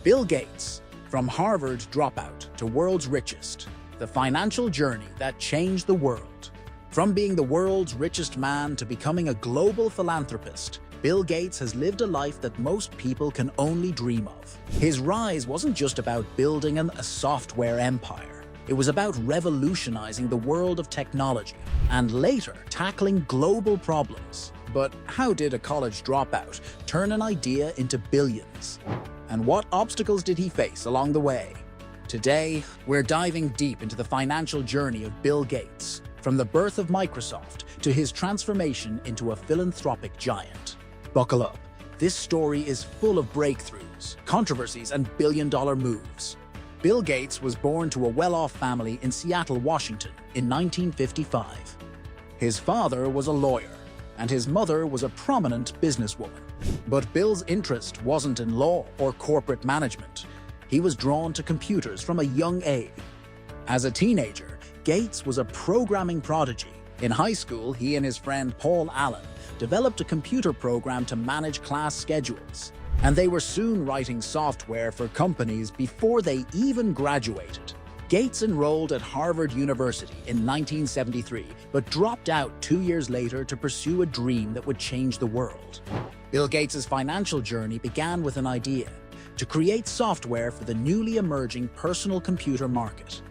Bill Gates, from Harvard dropout to world's richest, the financial journey that changed the world. From being the world's richest man to becoming a global philanthropist, Bill Gates has lived a life that most people can only dream of. His rise wasn't just about building a software empire. It was about revolutionizing the world of technology and later tackling global problems. But how did a college dropout turn an idea into billions? And what obstacles did he face along the way? Today, we're diving deep into the financial journey of Bill Gates, from the birth of Microsoft to his transformation into a philanthropic giant. Buckle up. This story is full of breakthroughs, controversies, and billion-dollar moves. Bill Gates was born to a well-off family in Seattle, Washington in 1955. His father was a lawyer, and his mother was a prominent businesswoman. But Bill's interest wasn't in law or corporate management. He was drawn to computers from a young age. As a teenager, Gates was a programming prodigy. In high school, he and his friend Paul Allen developed a computer program to manage class schedules, and they were soon writing software for companies before they even graduated. Gates enrolled at Harvard University in 1973, but dropped out 2 years later to pursue a dream that would change the world. Bill Gates' financial journey began with an idea: to create software for the newly emerging personal computer market.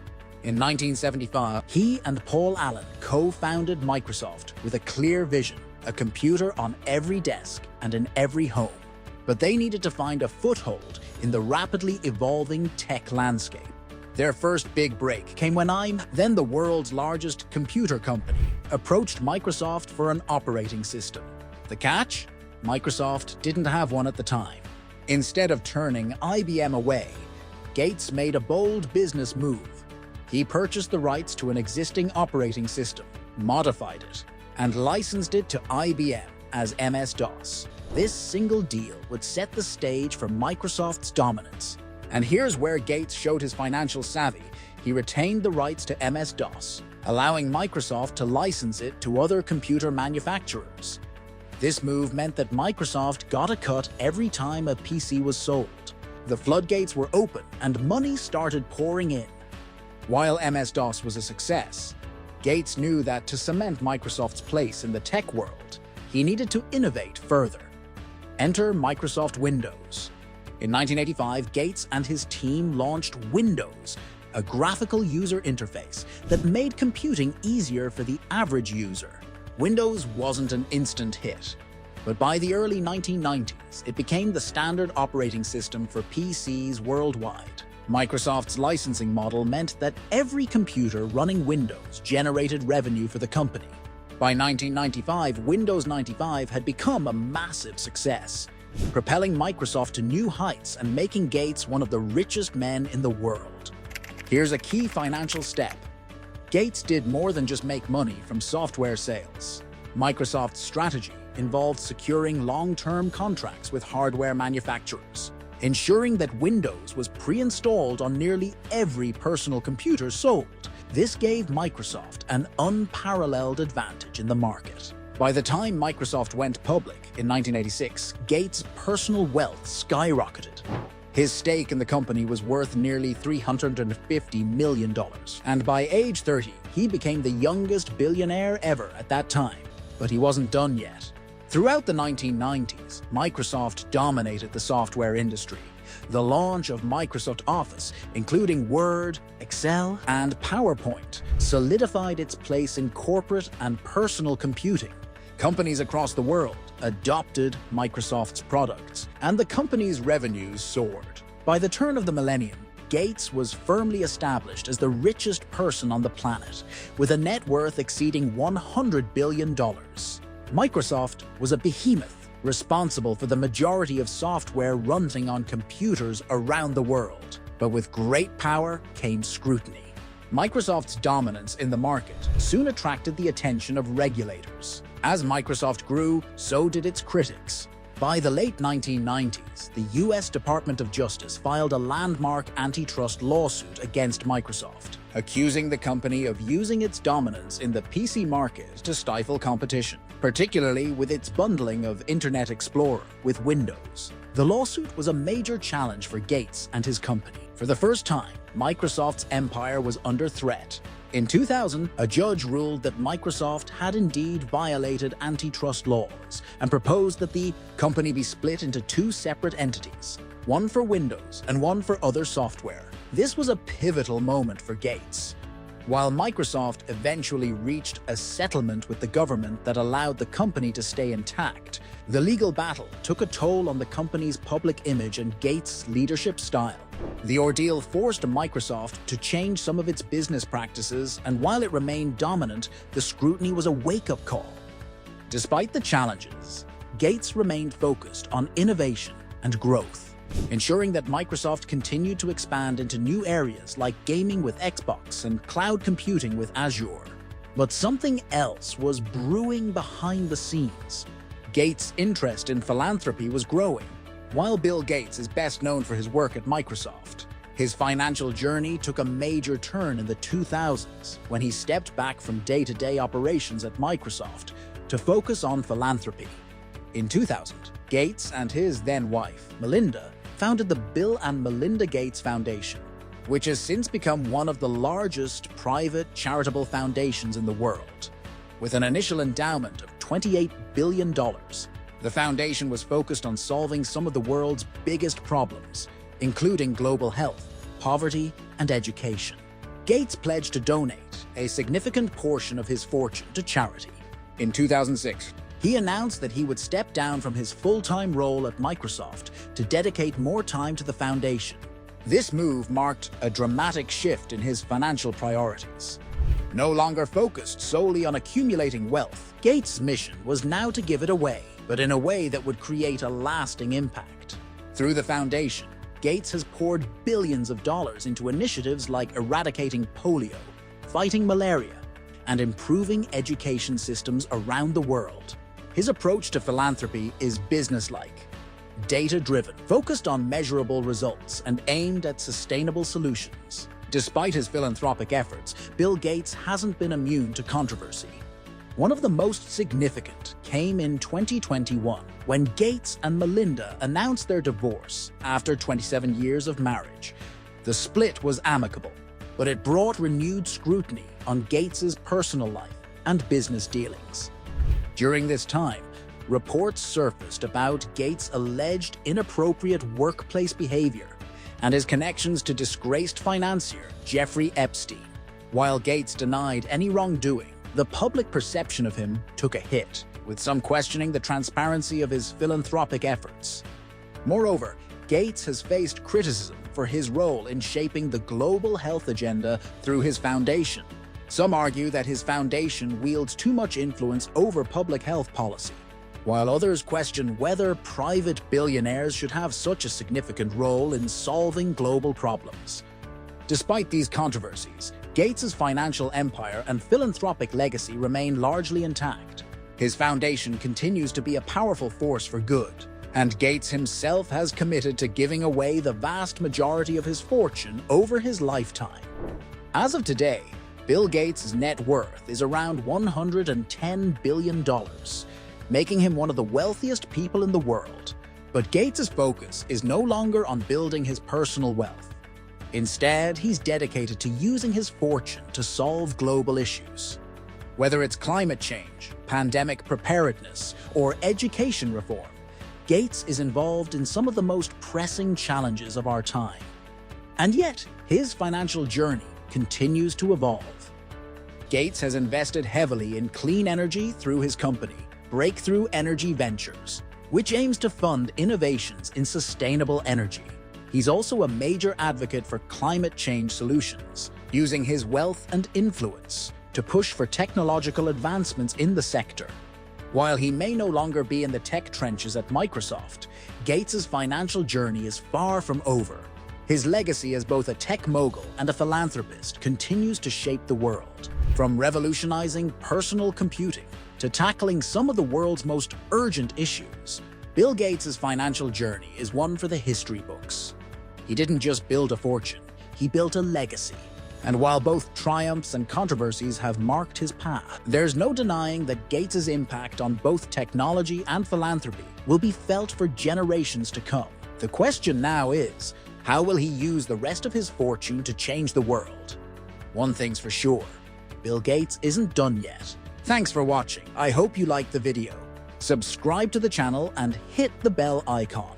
In 1975, he and Paul Allen co-founded Microsoft with a clear vision: a computer on every desk and in every home. But they needed to find a foothold in the rapidly evolving tech landscape. Their first big break came when then the world's largest computer company, approached Microsoft for an operating system. The catch? Microsoft didn't have one at the time. Instead of turning IBM away, Gates made a bold business move. He purchased the rights to an existing operating system, modified it, and licensed it to IBM as MS-DOS. This single deal would set the stage for Microsoft's dominance. And here's where Gates showed his financial savvy. He retained the rights to MS-DOS, allowing Microsoft to license it to other computer manufacturers. This move meant that Microsoft got a cut every time a PC was sold. The floodgates were open and money started pouring in. While MS-DOS was a success, Gates knew that to cement Microsoft's place in the tech world, he needed to innovate further. Enter Microsoft Windows. In 1985, Gates and his team launched Windows, a graphical user interface that made computing easier for the average user. Windows wasn't an instant hit, but by the early 1990s, it became the standard operating system for PCs worldwide. Microsoft's licensing model meant that every computer running Windows generated revenue for the company. By 1995, Windows 95 had become a massive success, propelling Microsoft to new heights and making Gates one of the richest men in the world. Here's a key financial step. Gates did more than just make money from software sales. Microsoft's strategy involved securing long-term contracts with hardware manufacturers, ensuring that Windows was pre-installed on nearly every personal computer sold. This gave Microsoft an unparalleled advantage in the market. By the time Microsoft went public in 1986, Gates' personal wealth skyrocketed. His stake in the company was worth nearly $350 million, and by age 30, he became the youngest billionaire ever at that time. But he wasn't done yet. Throughout the 1990s, Microsoft dominated the software industry. The launch of Microsoft Office, including Word, Excel, and PowerPoint, solidified its place in corporate and personal computing. Companies across the world adopted Microsoft's products, and the company's revenues soared. By the turn of the millennium, Gates was firmly established as the richest person on the planet, with a net worth exceeding $100 billion. Microsoft was a behemoth, responsible for the majority of software running on computers around the world. But with great power came scrutiny. Microsoft's dominance in the market soon attracted the attention of regulators. As Microsoft grew, so did its critics. By the late 1990s, the US Department of Justice filed a landmark antitrust lawsuit against Microsoft, accusing the company of using its dominance in the PC market to stifle competition, particularly with its bundling of Internet Explorer with Windows. The lawsuit was a major challenge for Gates and his company. For the first time, Microsoft's empire was under threat. In 2000, a judge ruled that Microsoft had indeed violated antitrust laws and proposed that the company be split into two separate entities, one for Windows and one for other software. This was a pivotal moment for Gates. While Microsoft eventually reached a settlement with the government that allowed the company to stay intact, the legal battle took a toll on the company's public image and Gates' leadership style. The ordeal forced Microsoft to change some of its business practices, and while it remained dominant, the scrutiny was a wake-up call. Despite the challenges, Gates remained focused on innovation and growth, ensuring that Microsoft continued to expand into new areas like gaming with Xbox and cloud computing with Azure. But something else was brewing behind the scenes. Gates' interest in philanthropy was growing. While Bill Gates is best known for his work at Microsoft, his financial journey took a major turn in the 2000s when he stepped back from day-to-day operations at Microsoft to focus on philanthropy. In 2000, Gates and his then-wife, Melinda, founded the Bill and Melinda Gates Foundation, which has since become one of the largest private charitable foundations in the world. With an initial endowment of $28 billion, the foundation was focused on solving some of the world's biggest problems, including global health, poverty, and education. Gates pledged to donate a significant portion of his fortune to charity. In 2006, he announced that he would step down from his full-time role at Microsoft to dedicate more time to the foundation. This move marked a dramatic shift in his financial priorities. No longer focused solely on accumulating wealth, Gates' mission was now to give it away, but in a way that would create a lasting impact. Through the foundation, Gates has poured billions of dollars into initiatives like eradicating polio, fighting malaria, and improving education systems around the world. His approach to philanthropy is businesslike, data-driven, focused on measurable results, and aimed at sustainable solutions. Despite his philanthropic efforts, Bill Gates hasn't been immune to controversy. One of the most significant came in 2021, when Gates and Melinda announced their divorce after 27 years of marriage. The split was amicable, but it brought renewed scrutiny on Gates's personal life and business dealings. During this time, reports surfaced about Gates' alleged inappropriate workplace behavior and his connections to disgraced financier Jeffrey Epstein. While Gates denied any wrongdoing, the public perception of him took a hit, with some questioning the transparency of his philanthropic efforts. Moreover, Gates has faced criticism for his role in shaping the global health agenda through his foundation. Some argue that his foundation wields too much influence over public health policy, while others question whether private billionaires should have such a significant role in solving global problems. Despite these controversies, Gates's financial empire and philanthropic legacy remain largely intact. His foundation continues to be a powerful force for good, and Gates himself has committed to giving away the vast majority of his fortune over his lifetime. As of today, Bill Gates' net worth is around $110 billion, making him one of the wealthiest people in the world. But Gates' focus is no longer on building his personal wealth. Instead, he's dedicated to using his fortune to solve global issues. Whether it's climate change, pandemic preparedness, or education reform, Gates is involved in some of the most pressing challenges of our time. And yet, his financial journey continues to evolve. Gates has invested heavily in clean energy through his company, Breakthrough Energy Ventures, which aims to fund innovations in sustainable energy. He's also a major advocate for climate change solutions, using his wealth and influence to push for technological advancements in the sector. While he may no longer be in the tech trenches at Microsoft, Gates's financial journey is far from over. His legacy as both a tech mogul and a philanthropist continues to shape the world. From revolutionizing personal computing to tackling some of the world's most urgent issues, Bill Gates's financial journey is one for the history books. He didn't just build a fortune, he built a legacy. And while both triumphs and controversies have marked his path, there's no denying that Gates' impact on both technology and philanthropy will be felt for generations to come. The question now is, how will he use the rest of his fortune to change the world? One thing's for sure, Bill Gates isn't done yet. Thanks for watching. I hope you liked the video. Subscribe to the channel and hit the bell icon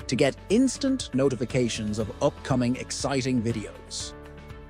to get instant notifications of upcoming exciting videos.